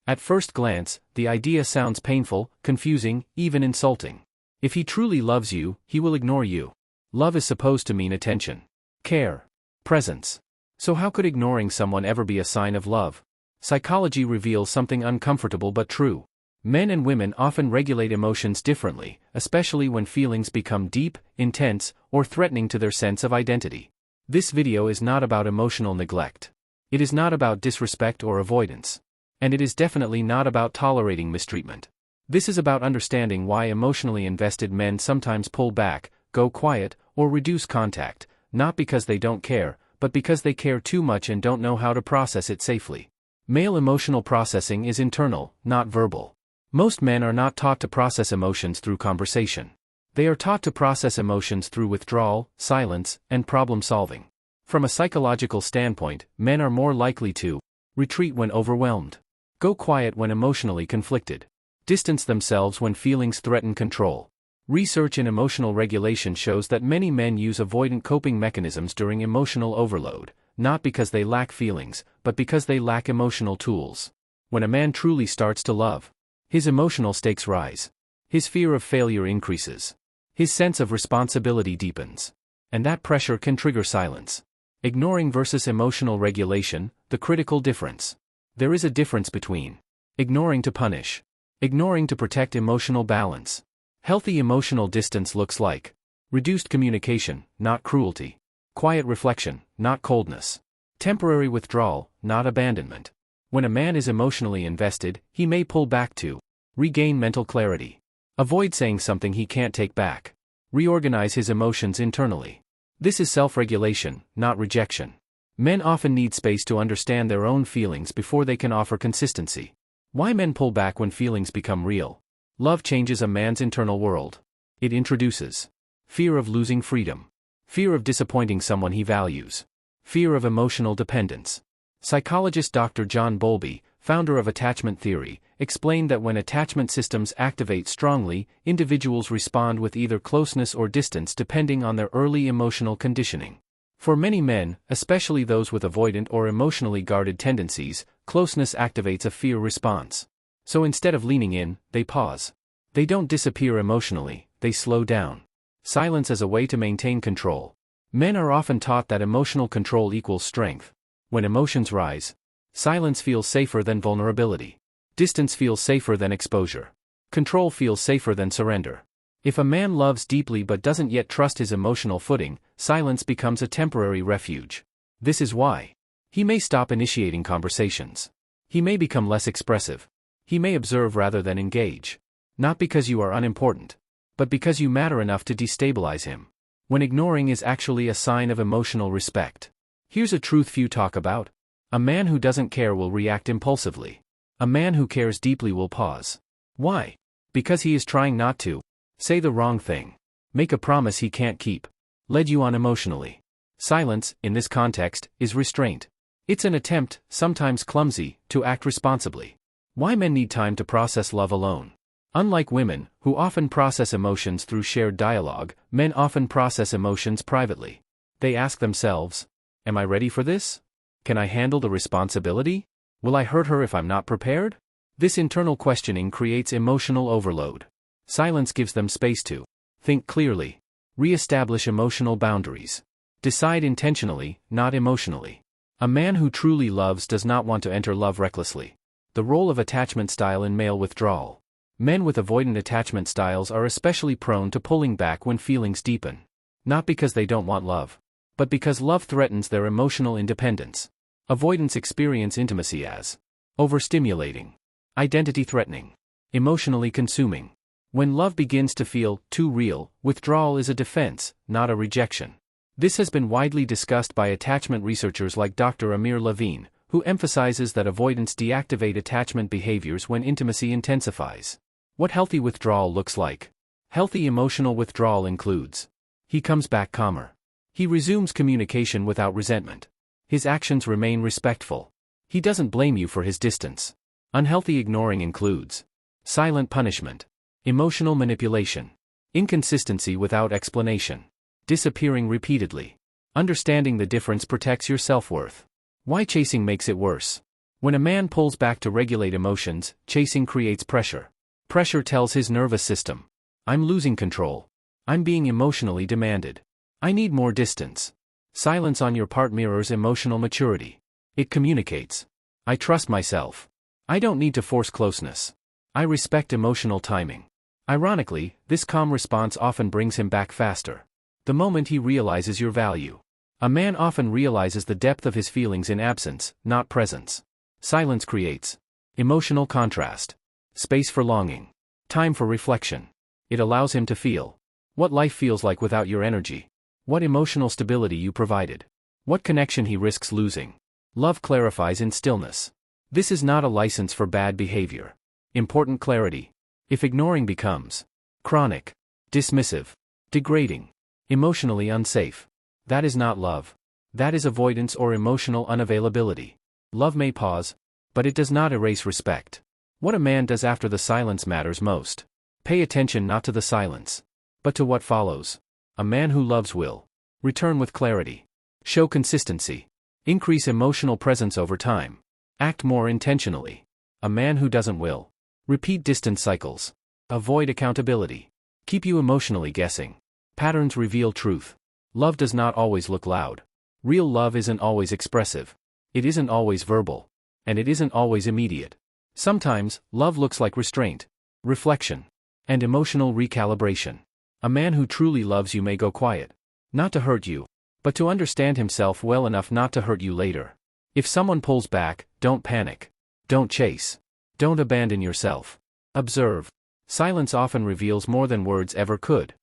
At first glance, the idea sounds painful, confusing, even insulting. If he truly loves you, he will ignore you. Love is supposed to mean attention, care, presence. So how could ignoring someone ever be a sign of love? Psychology reveals something uncomfortable but true. Men and women often regulate emotions differently, especially when feelings become deep, intense, or threatening to their sense of identity. This video is not about emotional neglect. It is not about disrespect or avoidance. And it is definitely not about tolerating mistreatment. This is about understanding why emotionally invested men sometimes pull back, go quiet, or reduce contact, not because they don't care, but because they care too much and don't know how to process it safely. Male emotional processing is internal, not verbal. Most men are not taught to process emotions through conversation. They are taught to process emotions through withdrawal, silence, and problem solving. From a psychological standpoint, men are more likely to retreat when overwhelmed, go quiet when emotionally conflicted, distance themselves when feelings threaten control. Research in emotional regulation shows that many men use avoidant coping mechanisms during emotional overload, not because they lack feelings, but because they lack emotional tools. When a man truly starts to love, his emotional stakes rise. His fear of failure increases. His sense of responsibility deepens. And that pressure can trigger silence. Ignoring versus emotional regulation, the critical difference. There is a difference between ignoring to punish, ignoring to protect emotional balance. Healthy emotional distance looks like reduced communication, not cruelty. Quiet reflection, not coldness. Temporary withdrawal, not abandonment. When a man is emotionally invested, he may pull back to regain mental clarity. Avoid saying something he can't take back. Reorganize his emotions internally. This is self-regulation, not rejection. Men often need space to understand their own feelings before they can offer consistency. Why men pull back when feelings become real? Love changes a man's internal world. It introduces fear of losing freedom, fear of disappointing someone he values, fear of emotional dependence. Psychologist Dr. John Bowlby, founder of attachment theory, explained that when attachment systems activate strongly, individuals respond with either closeness or distance depending on their early emotional conditioning. For many men, especially those with avoidant or emotionally guarded tendencies, closeness activates a fear response. So instead of leaning in, they pause. They don't disappear emotionally, they slow down. Silence as a way to maintain control. Men are often taught that emotional control equals strength. When emotions rise, silence feels safer than vulnerability. Distance feels safer than exposure. Control feels safer than surrender. If a man loves deeply but doesn't yet trust his emotional footing, silence becomes a temporary refuge. This is why he may stop initiating conversations. He may become less expressive. He may observe rather than engage. Not because you are unimportant, but because you matter enough to destabilize him. When ignoring is actually a sign of emotional respect. Here's a truth few talk about. A man who doesn't care will react impulsively. A man who cares deeply will pause. Why? Because he is trying not to say the wrong thing, make a promise he can't keep, lead you on emotionally. Silence, in this context, is restraint. It's an attempt, sometimes clumsy, to act responsibly. Why men need time to process love alone? Unlike women, who often process emotions through shared dialogue, men often process emotions privately. They ask themselves, am I ready for this? Can I handle the responsibility? Will I hurt her if I'm not prepared? This internal questioning creates emotional overload. Silence gives them space to think clearly, re-establish emotional boundaries, decide intentionally, not emotionally. A man who truly loves does not want to enter love recklessly. The role of attachment style in male withdrawal. Men with avoidant attachment styles are especially prone to pulling back when feelings deepen. Not because they don't want love, but because love threatens their emotional independence. Avoidants experience intimacy as overstimulating, identity-threatening, emotionally consuming. When love begins to feel too real, withdrawal is a defense, not a rejection. This has been widely discussed by attachment researchers like Dr. Amir Levine, who emphasizes that avoidants deactivate attachment behaviors when intimacy intensifies. What healthy withdrawal looks like. Healthy emotional withdrawal includes: he comes back calmer. He resumes communication without resentment. His actions remain respectful. He doesn't blame you for his distance. Unhealthy ignoring includes silent punishment, emotional manipulation, inconsistency without explanation, disappearing repeatedly. Understanding the difference protects your self-worth. Why chasing makes it worse. When a man pulls back to regulate emotions, chasing creates pressure. Pressure tells his nervous system, I'm losing control. I'm being emotionally demanded. I need more distance. Silence on your part mirrors emotional maturity. It communicates, I trust myself. I don't need to force closeness. I respect emotional timing. Ironically, this calm response often brings him back faster. The moment he realizes your value. A man often realizes the depth of his feelings in absence, not presence. Silence creates emotional contrast, space for longing, time for reflection. It allows him to feel what life feels like without your energy, what emotional stability you provided, what connection he risks losing. Love clarifies in stillness. This is not a license for bad behavior. Important clarity. If ignoring becomes chronic, dismissive, degrading, emotionally unsafe, that is not love. That is avoidance or emotional unavailability. Love may pause, but it does not erase respect. What a man does after the silence matters most. Pay attention not to the silence, but to what follows. A man who loves will return with clarity, show consistency, increase emotional presence over time, act more intentionally. A man who doesn't will repeat distant cycles, avoid accountability, keep you emotionally guessing. Patterns reveal truth. Love does not always look loud. Real love isn't always expressive. It isn't always verbal. And it isn't always immediate. Sometimes, love looks like restraint, reflection, and emotional recalibration. A man who truly loves you may go quiet, not to hurt you, but to understand himself well enough not to hurt you later. If someone pulls back, don't panic. Don't chase. Don't abandon yourself. Observe. Silence often reveals more than words ever could.